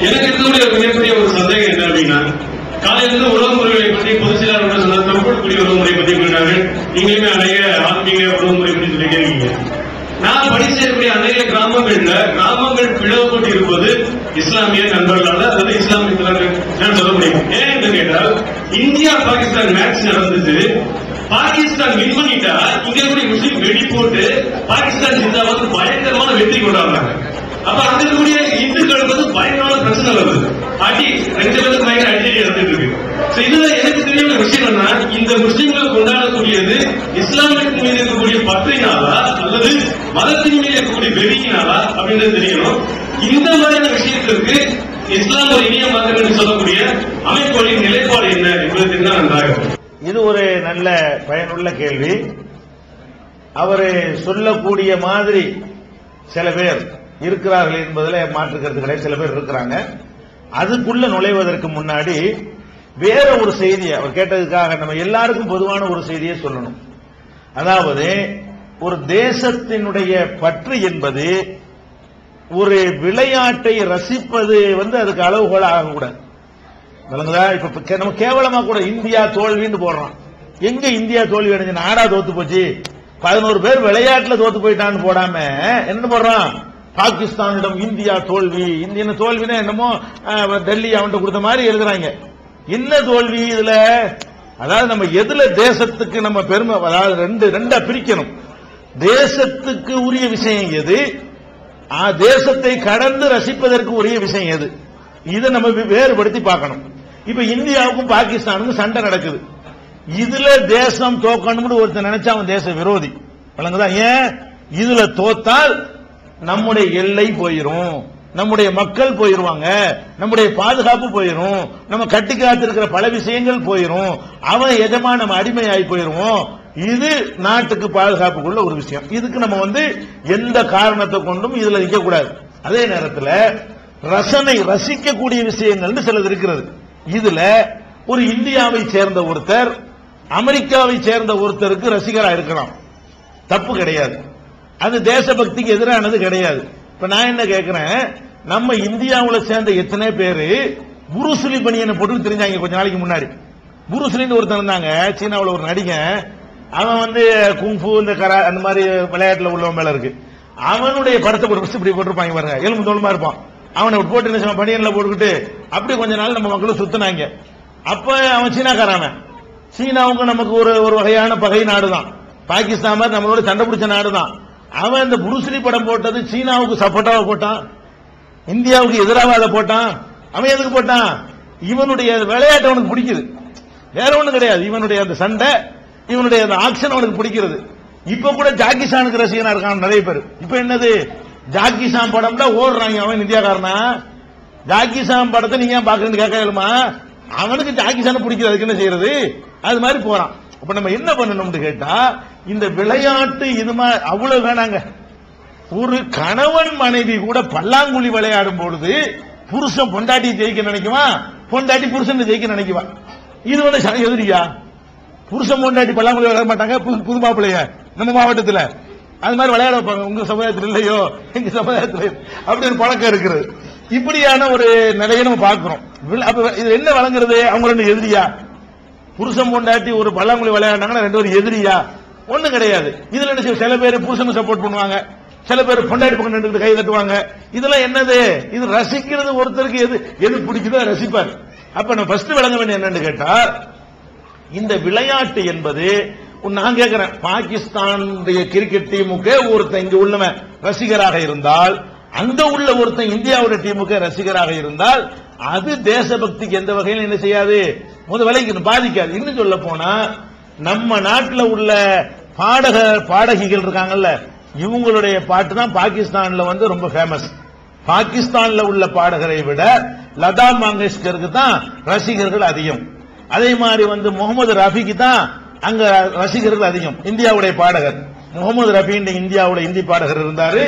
எனக்கு இருக்கக்கூடிய ஒரு மிகப்பெரிய ஒரு சந்தேகம் என்ன அப்படின்னா, காலையிலிருந்து உறவு முறைகளை பற்றி பொதுச் செயலாளர் சொன்ன தொகுப்புக்குரிய உறவு முறை பற்றி கூறினார்கள். நீங்களுமே அநேக ஆன்மீக உறவு முறை பற்றி சொல்லி கேட்கீங்க. நான் பணி செய்யக்கூடிய அநேக கிராமங்கள் பிளவுபட்டு இருப்பது இஸ்லாமிய நண்பர்களால், அதாவது இஸ்லாமிய நான் சொல்ல முடியும். ஏன் என்று கேட்டால், இந்தியா பாகிஸ்தான் மேட்ச் நடந்துச்சு, பாகிஸ்தான் வின் பண்ணிட்டா இங்க இருக்கக்கூடிய முஸ்லீம் வெடி போட்டு பாகிஸ்தான் ஜிந்தாபாத் பயங்கரமான வெற்றி கொண்டாடுறாங்க. அப்ப அங்க இருக்கக்கூடிய இந்துக்களுக்கு வந்து பயங்கரமான பிரச்சனை வருது, அடி 2 பேருக்கு பயங்கர அடிக்கடி நடந்துட்டு இருக்கு. இதுல எனக்கு தெரிய ஒரு விஷயம் என்ன, இந்த முஸ்லீம்கள் கொண்டாடக்கூடியது இஸ்லாமியத்தின் மீது இருக்கக்கூடிய பற்றினாலா அல்லது மதத்தின் மீது இருக்கக்கூடிய வெறியினாலா அப்படின்றது தெரியணும். இந்த மாதிரியான விஷயத்திற்கு இஸ்லாம் ஒரு இனிய மார்க்கம் என்று சொல்லக்கூடிய அமைப்புகளின் நிலைப்பாடு என்ன என்பது தெரிந்தால் நன்றாக. இது ஒரு நல்ல பயனுள்ள கேள்வி. அவரு சொல்லக்கூடிய மாதிரி சில பேர் இருக்கிறார்கள் என்பதில் மாற்றுக்கிறது கிடையாது. சில பேர் இருக்கிறாங்க. அதுக்குள்ள நுழைவதற்கு முன்னாடி வேற ஒரு செய்தியை அவர் கேட்டதுக்காக நம்ம எல்லாருக்கும் பொதுவான ஒரு செய்தியை சொல்லணும். அதாவது ஒரு தேசத்தினுடைய பற்று என்பது ஒரு விளையாட்டை ரசிப்பது அதுக்கு அளவுகோல் ஆகக்கூடாது. இப்ப நம்ம கேவலமா கூட இந்தியா தோல்வின்னு போடுறோம். எங்க இந்தியா தோல்வி அடைஞ்சு நாடா தோத்து போச்சு, 11 பேர் விளையாட்டுல தோத்து போயிட்டான்னு போடாம என்ன போடுறோம், பாகிஸ்தானிடம் இந்தியா தோல்வி. இந்திய தோல்வினா என்னமோ டெல்லி அவன்கிட்ட கொடுத்த மாதிரி எழுதுறாங்க. என்ன தோல்வி இதுல? அதாவது நம்ம எதுல தேசத்துக்கு நம்ம பெருமை, அதாவது ரெண்டா பிரிக்கணும். தேசத்துக்கு உரிய விஷயம் எது, தேசத்தை கடந்து ரசிப்பதற்கு உரிய விஷயம் எது, இதை நம்ம வேறுபடுத்தி பார்க்கணும். இப்ப இந்தியாவுக்கும் பாகிஸ்தானுக்கும் சண்டை நடக்குது. இதுல தேசம் தோக்கணும்னு ஒருத்தர் நினைச்சா அவன் தேச விரோதி. ஏன்? இதுல தோத்தால் நம்முடைய எல்லை போயிரும், நம்முடைய மக்கள் போயிருவாங்க, நம்முடைய பாதுகாப்பு போயிரும், நம்ம கட்டி காத்திருக்கிற பல விஷயங்கள் போயிரும், அவன் எஜமா நம்ம அடிமையாகி போயிருவோம். இது நாட்டுக்கு பாதுகாப்புக்குள்ள ஒரு விஷயம். இதுக்கு நம்ம எந்த காரணத்தை கொண்டும் இதுல நிக்க கூடாது. அதே நேரத்தில் ரசிக்கக்கூடிய விஷயங்கள் சிலது இருக்கிறது. இதுல ஒரு இந்தியாவை சேர்ந்த ஒருத்தர் அமெரிக்காவை சேர்ந்த ஒருத்தருக்கு ரசிகரா இருக்கலாம், தப்பு கிடையாது. அது தேசபக்திக்கு எதிரானது கிடையாது. இப்ப நான் என்ன கேட்கிறேன், நம்ம இந்தியாவில் சேர்ந்த எத்தனை பேரு புருஸ்லி பனியனை போட்டு தெரிஞ்சாங்க. கொஞ்ச நாளைக்கு முன்னாடி புருஸ்லின்னு ஒருத்தர் இருந்தாங்க, சீனாவில் ஒரு நடிகன். அவன் குங்ஃபு இந்த கரா அந்த மாதிரி விளையாட்டுல உள்ளவன் மேல இருக்கு. அவனுடைய படத்தை போட்டு இப்படி போட்டிருப்பாங்க பாருங்க, எலும்பு தோலுமா இருப்பான். அவனை போட்டு என்ன பனியன்ல போட்டுக்கிட்டு அப்படி கொஞ்ச நாள் நம்ம மக்களும் சுத்தினாங்க. அப்ப அவன் சீனாக்காரன். சீனாவுக்கு நமக்கு ஒரு வகையான பகை நாடுதான். பாகிஸ்தான் மாதிரி நம்மளோட சண்டை பிடிச்ச நாடுதான். அவன் இந்த புருஸ்லி படம் போட்டது சீனாவுக்கு சப்போர்ட்டாக போட்டான், இந்தியாவுக்கு எதிராக அதை போட்டான். அவன் எதுக்கு போட்டான்? இவனுடைய விளையாட்டு அவனுக்கு பிடிக்குது, வேற ஒண்ணும் கிடையாது. இவனுடைய அந்த சண்டை, இவனுடைய அந்த ஆக்ஷன் அவனுக்கு பிடிக்கிறது. இப்ப கூட ஜாக்கிசானுக்கு ரசிகனா இருக்கான் நிறைய பேர். இப்ப என்னது, ஜாக்கிசான் படம் தான் ஓடுறாங்க. அவன் இந்தியாக்காரனா? ஜாக்கிசான் படத்தை நீங்க ஏன் பாக்குறேன்னு கேட்கலுமா? அவனுக்கு ஜாக்கிசான பிடிக்கிறது, அதுக்கு என்ன செய்யறது? அது மாதிரி போறான். அப்ப நம்ம என்ன பண்ணணும்னு கேட்டா, இந்த விளையாட்டு இது அவ்வளவு வேணாங்க. ஒரு கணவன் மனைவி கூட பல்லாங்குழி விளையாடும் பொழுது புருஷன் பொண்டாட்டி ஜெயிக்க நினைக்குவா, பொண்டாட்டி புருஷன் ஜெயிக்க நினைக்குவா. இது எதிரியா? புருஷன் பொண்டாட்டி பல்லாங்குழி விளையாட மாட்டாங்க. புது மாப்பிள்ளைய நம்ம மாவட்டத்தில் அது மாதிரி விளையாட வைப்பாங்க. உங்க சமுதாயத்தில் இல்லையோ, எங்க சமுதாயத்தில் அப்படி ஒரு பழக்கம் இருக்கிறது. இப்படியான ஒரு நிலையை நம்ம பார்க்கிறோம். இது என்ன வழங்குறது? அவங்க ரெண்டு எதிரியா? புருஷன் பொண்டாட்டி ஒரு பல்லாங்குழி விளையாடினாங்கன்னா 2 பேரும் எதிரியா? ஒண்ணும் கிடையாது. இதுல என்ன சில பேர் புருஷனுக்கு சப்போர்ட் பண்ணுவாங்க, சில பேர் பொண்டாட்டி பக்கம் நின்று கை தட்டுவாங்க. இதெல்லாம் என்னது? இது ரசிக்கிறது. ஒருத்தருக்கு எது பிடிக்குதோ ரசிப்பார். அப்ப நம்ம ஃபர்ஸ்ட் விளங்க வேண்டிய என்னன்னு கேட்டா, இந்த விளையாட்டு என்பது நான் கேட்கிறேன், பாகிஸ்தானுடைய கிரிக்கெட் டீமுக்கு ஒருத்தன் இங்க உள்ளவன் ரசிகராக இருந்தால், அங்க உள்ள ஒருத்தன் இந்தியாவுடைய டீமுக்கு ரசிகராக இருந்தால், அது தேசபக்திக்கு எந்த வகையில் என்ன செய்யாது, விளைக்கணும், பாதிக்காது. இன்னும் சொல்ல போனா, நம்ம நாட்டில் உள்ள பாடகிகள் இருக்காங்கல்ல, இவங்களுடைய பாட்டு தான் பாகிஸ்தான்ல ரொம்ப ஃபேமஸ். பாகிஸ்தான்ல உள்ள பாடகரை விட லதா மங்கேஷ்கருக்கு தான் ரசிகர்கள் அதிகம். அதே மாதிரி முகமது ரஃபிக்கு தான் அங்க ரசிகர்கள் அதிகம். இந்தியாவுடைய பாடகர் முகமது ரஃபி இந்தியாவுல இந்தி பாடகர் இருந்தாரு,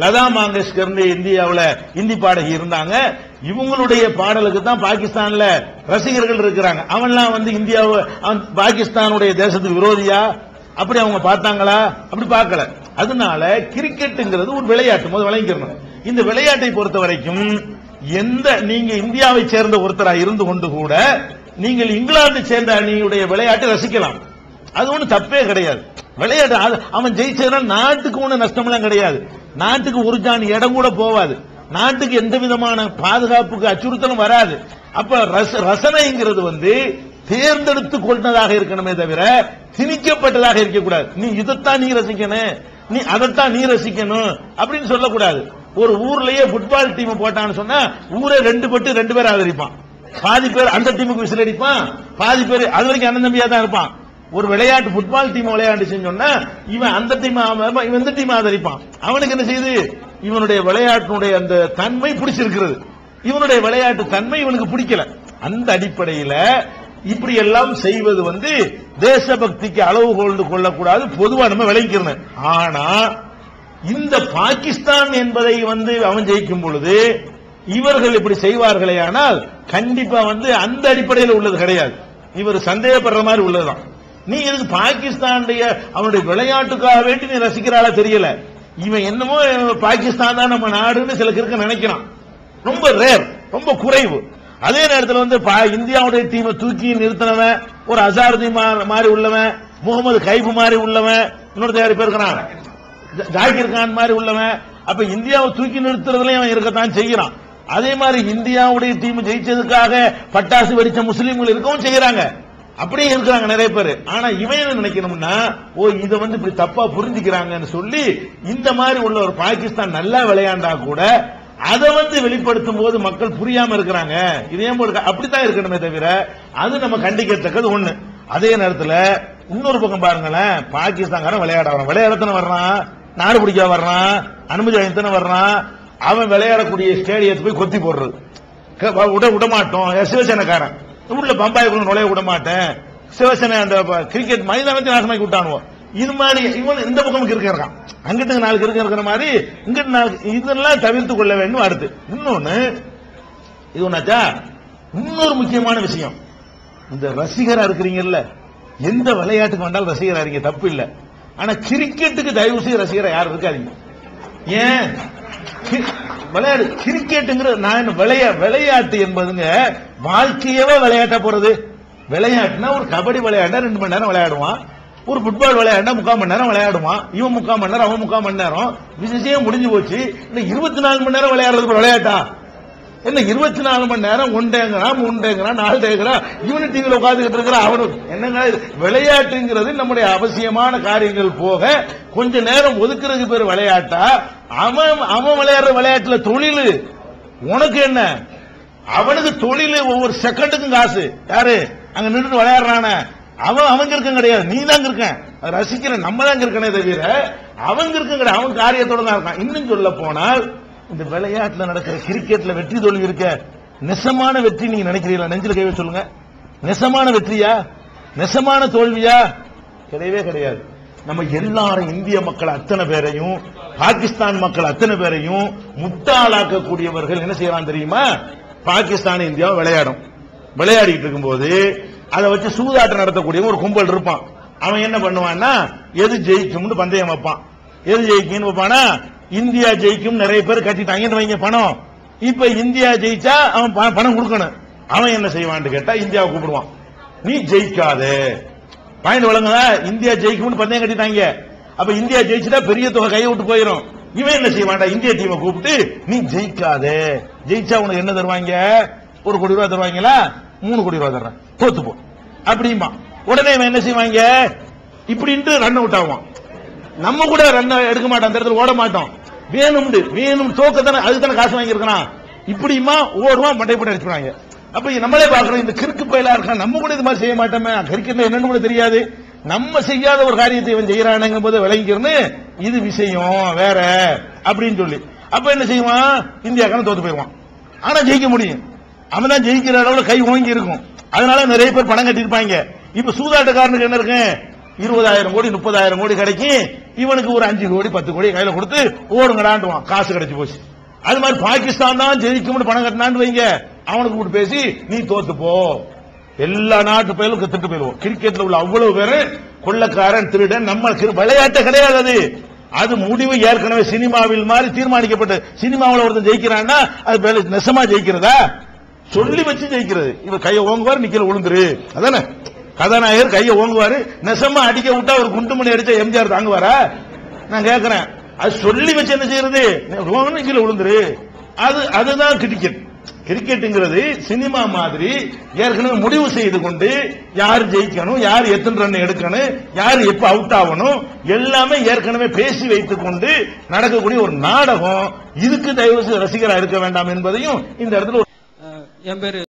லதா மங்கேஷ்கர் இந்தியாவுல இந்தி பாடகி இருந்தாங்க. இவங்களுடைய பாடலுக்கு தான் பாகிஸ்தான்ல ரசிகர்கள் இருக்கிறாங்க. அவன்லாம் இந்தியாவை பாகிஸ்தானுடைய தேசத்துக்கு விரோதியா அப்படி அவங்க பார்த்தாங்களா? அப்படி பார்க்கல. அதனால கிரிக்கெட்டுங்கிறது ஒரு விளையாட்டு, முதல் விளங்கிக்கணும். இந்த விளையாட்டை பொறுத்த வரைக்கும் நீங்க இந்தியாவை சேர்ந்த ஒருத்தரா இருந்து கொண்டு கூட நீங்கள் இங்கிலாந்து சேர்ந்த அணியுடைய விளையாட்டை ரசிக்கலாம். அது ஒன்றும் தப்பே கிடையாது. விளையாட்டு அவன் ஜெயிச்சதுனால நாட்டுக்கு ஒன்றும் நஷ்டம்லாம் கிடையாது. நாட்டுக்கு ஒரு ஜான் இடம் கூட போவாது. நாட்டுக்கு எந்த விதமான பாதுகாப்புக்கு அச்சுறுத்தலும் வராது. அப்ப ரசனைங்கிறது தேர்ந்தெடுத்து கொண்டதாக இருக்கணுமே தவிர திணிக்கப்பட்டதாக இருக்கக்கூடாது. நீ இதைத்தான் நீ ரசிக்கணும், நீ அதைத்தான் நீ ரசிக்கணும் அப்படின்னு சொல்லக்கூடாது. ஒரு ஊர்லயே ஃபுட்பால் டீம் போட்டான்னு சொன்னா ஊரே ரெண்டு பேர் ஆதரிப்பான். பாதி பேர் அந்த டீமுக்கு விசில் அடிப்பான், பாதி பேர் அது வரைக்கும் அண்ணன் தம்பியா தான் இருப்பான். ஒரு விளையாட்டு ஃபுட்பால் டீம் விளையாண்டு சொன்னா இவன் அந்த டீம் இவன் இந்த டீம் ஆதரிப்பான். அவனுக்கு என்ன செய்யுது, இவனுடைய விளையாட்டினுடைய அந்த தன்மை பிடிச்சிருக்கிறது, இவனுடைய விளையாட்டு தன்மை இவனுக்கு பிடிக்கல. அந்த அடிப்படையில் இப்படி எல்லாம் செய்வது தேசபக்திக்கு அளவுகோல் கொள்ளக்கூடாது, பொதுவா நம்ம விளங்கிக்கிறேன். ஆனா இந்த பாகிஸ்தான் என்பதை அவன் ஜெயிக்கும் பொழுது இவர்கள் இப்படி செய்வார்களே ஆனால் கண்டிப்பா அந்த அடிப்படையில் உள்ளது கிடையாது. இவர் சந்தேகப்படுற மாதிரி உள்ளதுதான். நீ இதுக்கு பாகிஸ்தானுடைய அவனுடைய விளையாட்டுக்காக வேண்டி நீ ரசிக்கிறாளா தெரியல. இவன் என்னமோ பாகிஸ்தான் தான் நம்ம நாடுன்னு சில இருக்க நினைக்கிறான். ரொம்ப ரேர், ரொம்ப குறைவு. அதே நேரத்தில் இந்தியாவுடைய டீமை தூக்கி நிறுத்தினவன் ஒரு அசாருதீன் மாதிரி உள்ளவன், முகமது கைபு மாதிரி உள்ளவன், இன்னொரு தயாரிப்பு இருக்கிறான் ஜாகிர் கான் மாதிரி உள்ளவன். அப்ப இந்தியாவை தூக்கி நிறுத்துறதுலயும் அவன் இருக்கத்தான் செய்யறான். அதே மாதிரி இந்தியாவுடைய டீம் ஜெயிச்சதுக்காக பட்டாசு வெடிச்ச முஸ்லீம்கள் இருக்கவும் செய்யறாங்க, அப்படியே இருக்கிறாங்க நிறைய பேர். ஆனா இவன் என்ன நினைக்கணும்னா, இதை இப்படி தப்பா புரிஞ்சுக்கிறாங்கன்னு சொல்லி இந்த மாதிரி உள்ள ஒரு பாகிஸ்தான் நல்லா விளையாண்டா கூட அதை வெளிப்படுத்தும் போது மக்கள் புரியாம இருக்கிறாங்க. இதே அப்படித்தான் இருக்கணுமே தவிர அது நம்ம கண்டிக்கத்தக்கது ஒண்ணு. அதே நேரத்தில் இன்னொரு பக்கம் பாருங்களேன், பாகிஸ்தான்காரன் விளையாடத்தானே வர்றான், நாடு பிடிக்க வர்றான், அனுமதி வாங்கித்தானே வர்றான். அவன் விளையாடக்கூடிய ஸ்டேடியத்தை போய் கொத்தி போடுறது விடமாட்டோம். சிவசேனக்காரன் உள்ள பம்பாய்க்குள்ள நுழைய விட மாட்டேன், சிவசேனை அந்த கிரிக்கெட் மைதானத்தை நாசமாக்கி விட்டானுவோம். இது மாதிரி இவன் இந்த பக்கம் இருக்கான், அங்கிட்டு நாளுக்கு இருக்கிற மாதிரி இங்கிட்டு நாளுக்கு இதெல்லாம் தவிர்த்து கொள்ள வேண்டும். அடுத்து இன்னொன்னு இது ஒன்னாச்சா, இன்னொரு முக்கியமான விஷயம், இந்த ரசிகரா இருக்கிறீங்கல்ல, எந்த விளையாட்டுக்கு வந்தாலும் ரசிகரா இருக்கீங்க, தப்பு இல்லை. ஆனா கிரிக்கெட்டுக்கு தயவு செய்து ரசிகரா யாரும் இருக்காதீங்க. ஏன் விளையாடு கிரிக்கெட்டுங்கிற விளையாட்டு என்பதுங்க வாழ்க்கையவே விளையாட்டா போறது. விளையாட்டுனா ஒரு கபடி விளையாண்டா 2 மணி நேரம் விளையாடுவான், ஒரு ஃபுட்பால் விளையாண்டா 3/4 மணி நேரம் விளையாடுவான். இவன் 3/4 மணி நேரம், அவன் 3/4 மணி நேரம், விஷயம் முடிஞ்சு போச்சு. 24 மணி நேரம் விளையாடுறது விளையாட்டா என்ன? 24 மணி நேரம் 1 டேங்கிறான், 3 டேங்கிறான், 4 டேங்கிறான், இவனு டிவியில் உட்காந்துக்கிட்டு இருக்கிறான். அவனுக்கு என்னங்க விளையாட்டுங்கிறது நம்முடைய அவசியமான காரியங்கள் போக கொஞ்ச நேரம் ஒதுக்குறதுக்கு பேர் விளையாட்டா? அவன் விளையாடுற விளையாட்டுல தொழில் உனக்கு என்ன? அவனுக்கு தொழில் ஒவ்வொரு செகண்டுக்கும் காசு. யாரு அங்க நின்று விளையாடுறான அவங்க இருக்க கிடையாது, நீ தாங்க இருக்க, ரசிக்கிற நம்ம தாங்க இருக்கனே தவிர அவங்க இருக்க கிடையாது. அவன் காரியத்தோட தான் இருக்கான். இன்னும் சொல்ல போனால் இந்த விளையாட்டுல நடக்கிற கிரிக்கெட்ல வெற்றி தோல்வி இருக்க, நெசமான வெற்றி நீங்க நினைக்கிறீங்களா? நெஞ்சில கைவை சொல்லுங்க. நெசமான வெற்றியா, நெசமான தோல்வியா? கிடையவே கிடையாது. நம்ம எல்லாரும் இந்திய மக்கள் அத்தனை பேரையும், பாகிஸ்தான் மக்கள் அத்தனை பேரையும் முட்டாளாக்கக்கூடியவர்கள் என்ன செய்யலாம் தெரியுமா? பாகிஸ்தான் இந்தியாவை விளையாடிட்டு இருக்கும்போது அதை வச்சு சூதாட்டம் நடத்தக்கூடிய ஒரு கும்பல் இருப்பான். அவன் என்ன பண்ணுவான்னா, எது ஜெயிக்கும்னு பந்தயம் வைப்பான். எது ஜெயிக்கும் வைப்பானா, இந்தியா ஜெயிக்கும் நிறைய பேர் கட்டிட்டாங்க வைங்க பணம். இப்ப இந்தியா ஜெயிச்சா அவன் பணம் கொடுக்கணும். அவன் என்ன செய்வான்னு கேட்டா இந்தியாவை கூப்பிடுவான், நீ ஜெயிக்காதே பாயிண்ட் வழங்குதா, இந்தியா ஜெயிக்கும்னு பந்தயம் கட்டிட்டாங்க. அப்ப இந்தியா ஜெயிச்சுட்டா பெரிய தொகை கையை விட்டு போயிடும். இவன் என்ன செய்வான்டா, இந்தியா டீமை கூப்பிட்டு நீ ஜெயிக்காதே, ஜெயிச்சா உனக்கு என்ன தருவாங்க? 1 கோடி ரூபாய் தருவாங்களா? 3 கோடி ரூபாய் தர்றேன், தோத்து போ அப்படிமா. உடனே இவன் என்ன செய்வாங்க, இப்படின்ட்டு ரன் அவுட் ஆவான். நம்ம கூட ரன் எடுக்க மாட்டோம், அந்த இடத்துல ஓட மாட்டோம். வேணும் தோக்கத்தானே, அதுதானே காசு வாங்கியிருக்கிறான். இப்படிமா ஓடுவான், மண்டை போட்டு அடிச்சுடுவாங்க. அப்ப நம்மளே பாக்குறோம், இந்த கிறுக்கு பயிலா இருக்கான், நம்ம கூட இது மாதிரி செய்ய மாட்டோமே, கிரிக்கெட்ல என்னன்னு கூட தெரியாது, நம்ம செய்யாத ஒரு காரியத்தை இவன் செய்யறானுங்கும் போது விளங்கிக்கிறன்னு இது விஷயம் வேற அப்படின்னு சொல்லி அப்ப என்ன செய்வான், இந்தியாக்காரன் தோத்து போயிடுவான். ஆனா ஜெயிக்க முடியும், அவன் தான் ஜெயிக்கிற அளவுல கை ஓங்கி இருக்கும். அதனால நிறைய பேர் பணம் கட்டிருப்பாங்க. இப்ப சூதாட்டக்காரனுக்கு என்ன இருக்கு, 20,000 கோடி 30,000 கோடி கிடைக்கும், இவனுக்கு ஒரு 5 கோடி 10 கோடி கையில கொடுத்து ஓடுங்கடான்டுவான், காசு கிடைச்சு போச்சு. அது மாதிரி பாகிஸ்தான் தான் ஜெயிக்கும் பணம் கட்டினான்னு வைங்க, அவனுக்கு கூட்டு பேசி நீ தோத்து போ, எல்லா நாட்டு பயிலும் திட்டு போயிடுவோம். கிரிக்கெட்ல உள்ள அவ்வளவு பேரு கொள்ளக்காரன் திருடன், நம்ம விளையாட்டு கிடையாது. அது அது முடிவு ஏற்கனவே சினிமாவில் மாதிரி தீர்மானிக்கப்பட்ட. சினிமாவில் ஒருத்தன் ஜெயிக்கிறான்னா அது நெசமா ஜெயிக்கிறதா? சொல்லி வச்சு ஜெயிக்கிறது. இவ கையை ஓங்குவார், நிக்கல விழுந்துரு, அதானே கதாநாயகர் கையை ஓங்குவாரு. நெசமா அடிக்க விட்டா ஒரு குண்டுமணி அடிச்சா எம்ஜிஆர் தாங்குவாரா? நான் கேட்கிறேன். அது சொல்லி வச்சு என்ன செய்யறது? கீழே விழுந்துரு. அதுதான் கிரிக்கெட். கிரிக்கெட்டுங்கிறது சினிமா மாதிரி ஏற்கனவே முடிவு செய்து கொண்டு யார் ஜெயிக்கணும், யார் எத்தனை ரன் எடுக்கணும், யார் எப்ப அவுட் ஆகணும், எல்லாமே ஏற்கனவே பேசி வைத்துக் கொண்டு நடக்கக்கூடிய ஒரு நாடகம். இதுக்கு தயவு ரசிகரா இருக்க வேண்டாம் என்பதையும் இந்த இடத்துல. என் பேரு